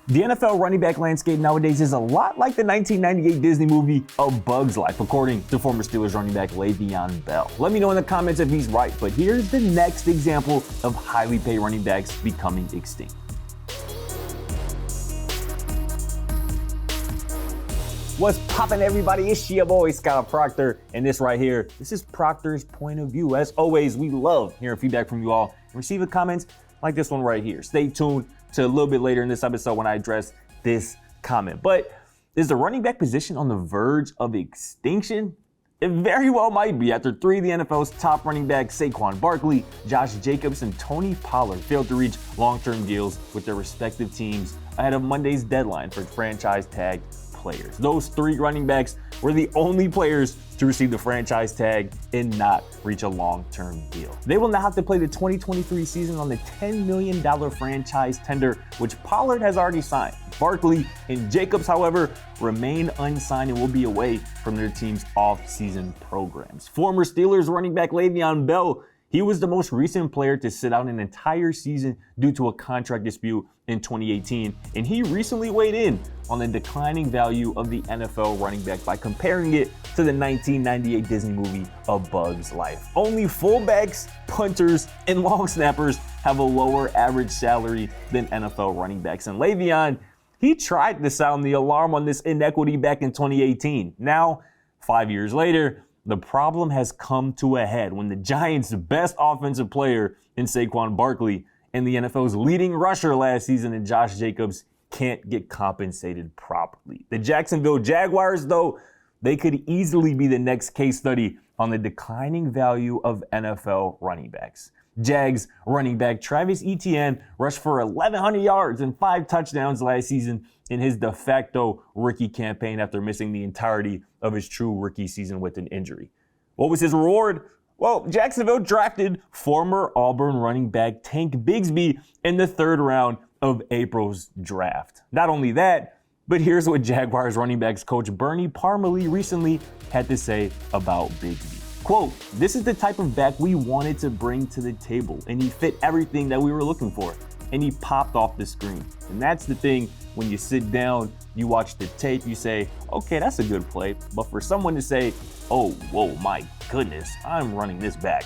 The NFL running back landscape nowadays is a lot like the 1998 Disney movie A Bug's Life, according to former Steelers running back Le'Veon Bell. Let me know in the comments if he's right, but here's the next example of highly paid running backs becoming extinct. What's poppin', everybody? It's your boy Scott Proctor, and this right here, this is Proctor's Point of View. As always, we love hearing feedback from you all and receiving comments like this one right here. Stay tuned to a little bit later in this episode when I address this comment. But is the running back position on the verge of extinction? It very well might be after three of the NFL's top running backs, Saquon Barkley, Josh Jacobs, and Tony Pollard, failed to reach long-term deals with their respective teams ahead of Monday's deadline for franchise tag players. Those three running backs were the only players to receive the franchise tag and not reach a long-term deal. They will now have to play the 2023 season on the $10 million franchise tender, which Pollard has already signed. Barkley and Jacobs, however, remain unsigned and will be away from their team's off-season programs. Former Steelers running back Le'Veon Bell, he was the most recent player to sit out an entire season due to a contract dispute in 2018, and he recently weighed in on the declining value of the NFL running back by comparing it to the 1998 Disney movie A Bug's Life. Only fullbacks, punters, and long snappers have a lower average salary than NFL running backs, and Le'Veon, he tried to sound the alarm on this inequity back in 2018. Now, 5 years later, the problem has come to a head when the Giants' best offensive player in Saquon Barkley and the NFL's leading rusher last season in Josh Jacobs can't get compensated properly. The Jacksonville Jaguars, though, they could easily be the next case study on the declining value of NFL running backs. Jags running back Travis Etienne rushed for 1,100 yards and 5 touchdowns last season in his de facto rookie campaign after missing the entirety of his true rookie season with an injury. What was his reward? Well, Jacksonville drafted former Auburn running back Tank Bigsby in the 3rd round of April's draft. Not only that, but here's what Jaguars running backs coach Bernie Parmalee recently had to say about Bigsby. Quote, "This is the type of back we wanted to bring to the table, and he fit everything that we were looking for, and he popped off the screen." And that's the thing, when you sit down, you watch the tape, you say, okay, that's a good play. But for someone to say, oh, whoa, my goodness, I'm running this back,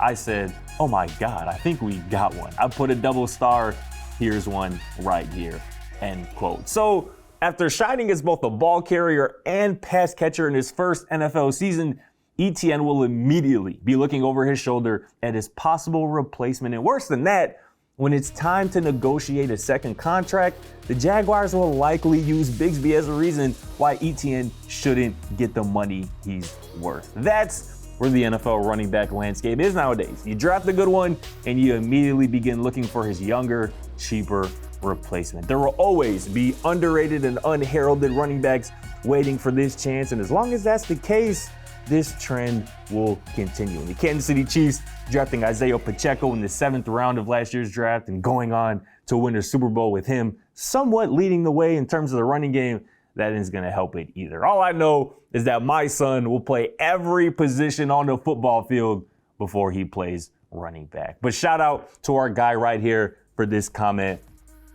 I said, oh my God, I think we got one. I put a double star, here's one right here, end quote. So after shining as both a ball carrier and pass catcher in his first NFL season, Etienne will immediately be looking over his shoulder at his possible replacement. And worse than that, when it's time to negotiate a second contract, the Jaguars will likely use Bigsby as a reason why Etienne shouldn't get the money he's worth. That's where the NFL running back landscape is nowadays. You draft a good one, and you immediately begin looking for his younger, cheaper replacement. There will always be underrated and unheralded running backs waiting for this chance, and as long as that's the case, this trend will continue. The Kansas City Chiefs drafting Isaiah Pacheco in the 7th round of last year's draft and going on to win a Super Bowl with him somewhat leading the way in terms of the running game, that isn't going to help it either. All I know is that my son will play every position on the football field before he plays running back. But shout out to our guy right here for this comment,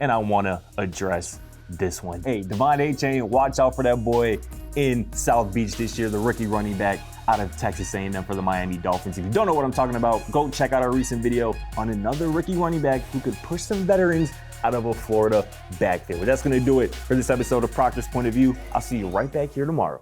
and I want to address this one. Hey, Devon A-Chain, watch out for that boy in South Beach this year, the rookie running back out of Texas A&M for the Miami Dolphins. If you don't know what I'm talking about, go check out our recent video on another rookie running back who could push some veterans out of a Florida backfield. But that's going to do it for this episode of Proctor's Point of View. I'll see you right back here tomorrow.